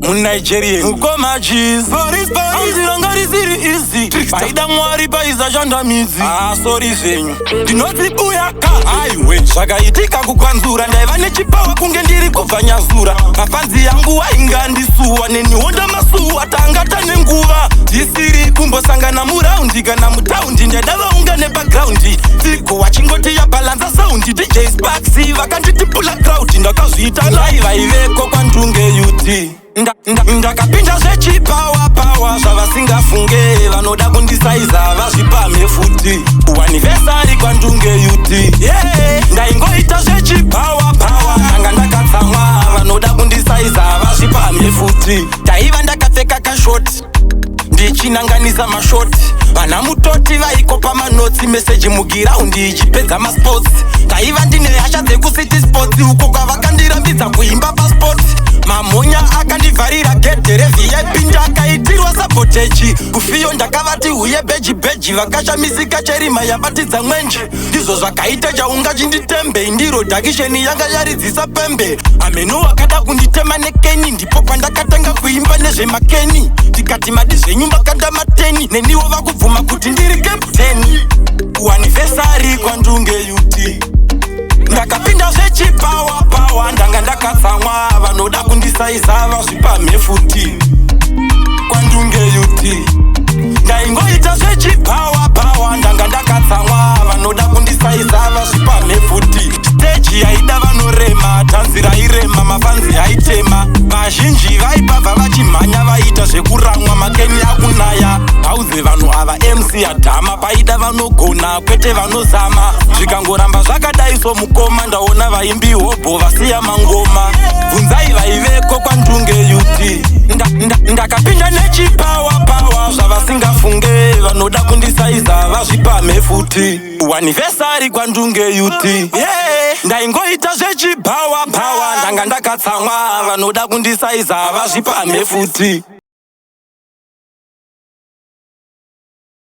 Nigeria, Ukoma G's, Boris, Angari Ziri easy. Paida Mwari Paiza Jandamizi. Sorry zenyu. Dinoti Buyaka. Aiwe, Shaka itika Gwanzura. Ndaivane chipawa kungendiri kufanya zura. Mafanzi yangu wa ingandi suwa. Neni honda masuwa, tangata nenguva. Tisiri kumbo sanga na muraundi. Gana mutaundi, ndadava ungane backgroundi. Tiku wachingoti ya balanza soundi. DJ Sparksy, vakanditi pula crowd. Ndakazuita live, iveko kwa NDUNGE YUT. Ndakapinda zvechipawa zvavasingafunge vanoda kundisaiza vazvipamhe futi anniversary kwa NDUNGE YUT ndaingoita zvechipawa ndanga ndakatsamwa vanoda kundisaiza vazvipamhe futi ndaiva ndakapfeka kashoti ndichinanganisa mashoti vana mutoti vaikopa manotsi meseji mugiraundi ichipedza masports ndaiva ndine hasha dzekusiti sports uko kwavakandirambidza kuimba pasports mamonya akandivharira gedhe revip ndakaitirwa sabotechi kufiyo ndakavati huye beji vakashamisika cherima yabatidza mwenje ndizvo zvakaita chaungachinditembe indiro dhakisheni yanga yaridzisa pembe ameno wakada kunditema nekeni ndipo pandakatanga kuimba nezvemakeni ndikati madi zvenyu makanda mateni neniwo vakubvuma kuti ndiri captain kuanniversary kwa NDUNGE YUT ndakapinda zvechipawa ndanga ndakatsamwa vanoda kundisaiza vazvipamhe futi kwa NDUNGE YUT ndaingoita zvechipawa ndanga ndakatsamwa vanoda kundisaiza vazvipamhe futi stage yaida vanorema tanzira irema mafanzi aitema vazhinji vaibva vachimhanya vaita zvekuramwa makeni akunaya hauze vanhu ava MC adhama paida vanogona kwete vanozama zvikangoramba zvakadai somukoma ndaona vaimbi hobho vasiya mangoma bvunzai vaiveko kwa NDUNGE YUT ndakapinda nechipawa zvavasingafunge vanoda kundisaiza vazvipamhe futi anniversary kwa NDUNGE YUT ndaingoita zvechipawa ndanga ndakatsamwa vanoda kundisaiza vazvipamhe futi